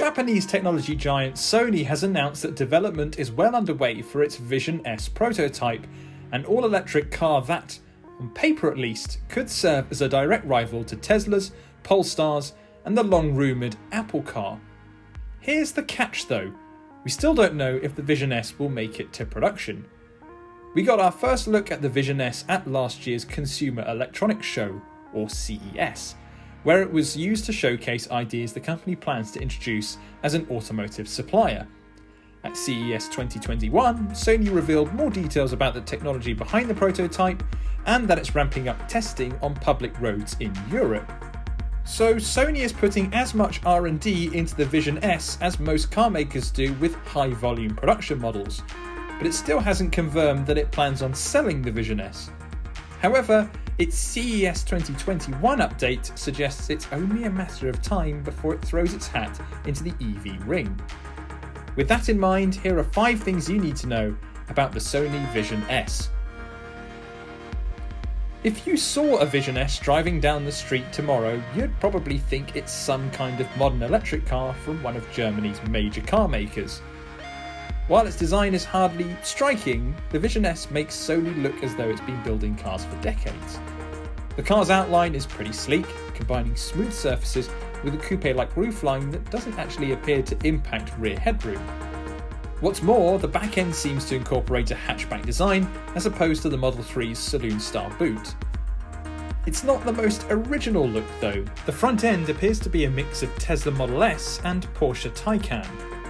Japanese technology giant Sony has announced that development is well underway for its Vision-S prototype, an all-electric car that, on paper at least, could serve as a direct rival to Tesla's, Polestar's and the long-rumoured Apple car. Here's the catch though, we still don't know if the Vision-S will make it to production. We got our first look at the Vision-S at last year's Consumer Electronics Show, or CES, where it was used to showcase ideas the company plans to introduce as an automotive supplier. At CES 2021, Sony revealed more details about the technology behind the prototype and that it's ramping up testing on public roads in Europe. So Sony is putting as much R&D into the Vision-S as most car makers do with high volume production models, but it still hasn't confirmed that it plans on selling the Vision-S. However, its CES 2021 update suggests it's only a matter of time before it throws its hat into the EV ring. With that in mind, here are 5 things you need to know about the Sony Vision-S. If you saw a Vision-S driving down the street tomorrow, you'd probably think it's some kind of modern electric car from one of Germany's major car makers. While its design is hardly striking, the Vision-S makes Sony look as though it's been building cars for decades. The car's outline is pretty sleek, combining smooth surfaces with a coupe-like roofline that doesn't actually appear to impact rear headroom. What's more, the back end seems to incorporate a hatchback design as opposed to the Model 3's saloon-style boot. It's not the most original look though. The front end appears to be a mix of Tesla Model S and Porsche Taycan,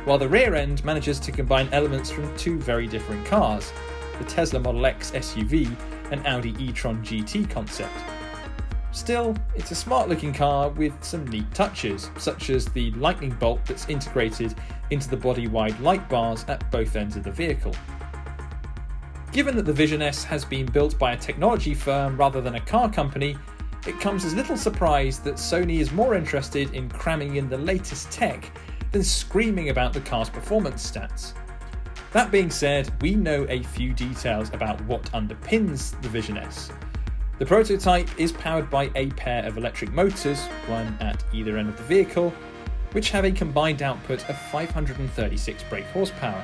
while the rear end manages to combine elements from 2 very different cars, the Tesla Model X SUV and Audi e-tron GT concept. Still, it's a smart looking car with some neat touches, such as the lightning bolt that's integrated into the body-wide light bars at both ends of the vehicle. Given that the Vision-S has been built by a technology firm rather than a car company, it comes as little surprise that Sony is more interested in cramming in the latest tech than screaming about the car's performance stats. That being said, we know a few details about what underpins the Vision-S. The prototype is powered by a pair of electric motors, one at either end of the vehicle, which have a combined output of 536 brake horsepower.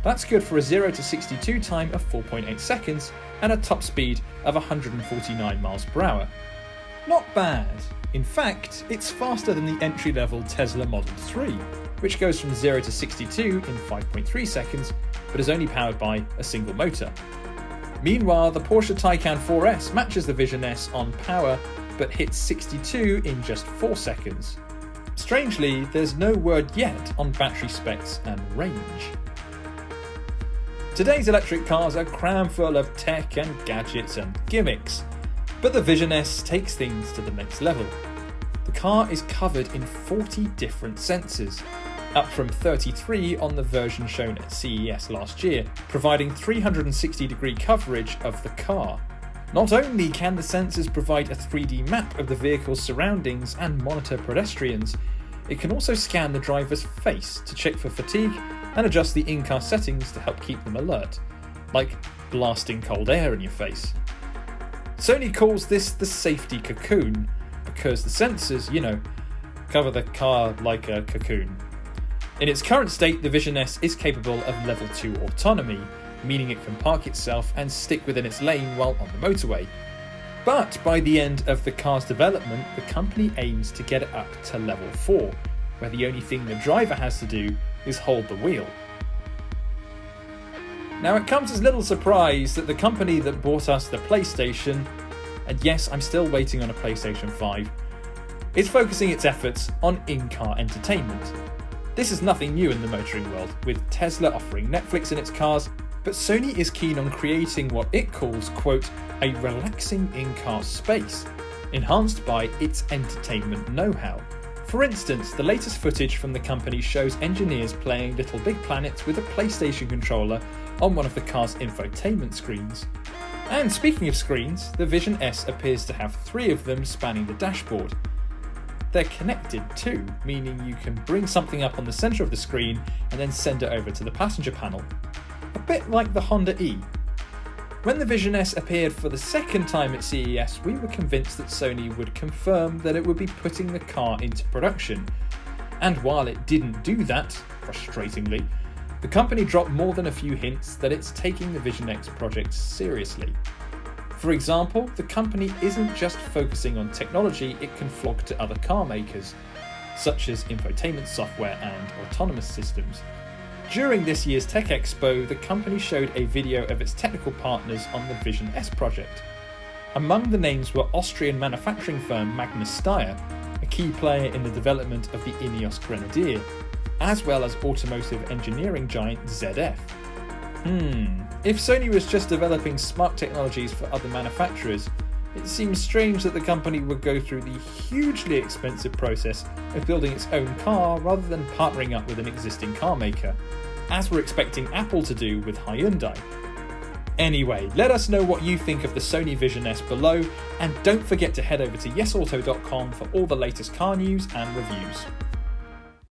That's good for a 0 to 62 time of 4.8 seconds and a top speed of 149 miles per hour. Not bad. In fact, it's faster than the entry-level Tesla Model 3, which goes from 0 to 62 in 5.3 seconds, but is only powered by a single motor. Meanwhile, the Porsche Taycan 4S matches the Vision-S on power, but hits 62 in just 4 seconds. Strangely, there's no word yet on battery specs and range. Today's electric cars are crammed full of tech and gadgets and gimmicks, but the Vision-S takes things to the next level. The car is covered in 40 different sensors, up from 33 on the version shown at CES last year, providing 360-degree coverage of the car. Not only can the sensors provide a 3D map of the vehicle's surroundings and monitor pedestrians, it can also scan the driver's face to check for fatigue and adjust the in-car settings to help keep them alert, like blasting cold air in your face. Sony calls this the safety cocoon, because the sensors, cover the car like a cocoon. In its current state, the Vision-S is capable of level 2 autonomy, meaning it can park itself and stick within its lane while on the motorway. But by the end of the car's development, the company aims to get it up to level 4, where the only thing the driver has to do is hold the wheel. Now it comes as little surprise that the company that bought us the PlayStation, and yes, I'm still waiting on a PlayStation 5, is focusing its efforts on in-car entertainment. This is nothing new in the motoring world, with Tesla offering Netflix in its cars, but Sony is keen on creating what it calls, quote, a relaxing in-car space, enhanced by its entertainment know-how. For instance, the latest footage from the company shows engineers playing Little Big Planet with a PlayStation controller on one of the car's infotainment screens. And speaking of screens, the Vision-S appears to have 3 of them spanning the dashboard. They're connected too, meaning you can bring something up on the centre of the screen and then send it over to the passenger panel. A bit like the Honda E. When the Vision-S appeared for the second time at CES, we were convinced that Sony would confirm that it would be putting the car into production. And while it didn't do that, frustratingly, the company dropped more than a few hints that it's taking the Vision-X project seriously. For example, the company isn't just focusing on technology it can flog to other car makers, such as infotainment software and autonomous systems. During this year's Tech Expo, the company showed a video of its technical partners on the Vision-S project. Among the names were Austrian manufacturing firm Magnus Steyr, a key player in the development of the Ineos Grenadier, as well as automotive engineering giant ZF. If Sony was just developing smart technologies for other manufacturers, it seems strange that the company would go through the hugely expensive process of building its own car rather than partnering up with an existing car maker, as we're expecting Apple to do with Hyundai. Anyway, let us know what you think of the Sony Vision-S below, and don't forget to head over to yesauto.com for all the latest car news and reviews.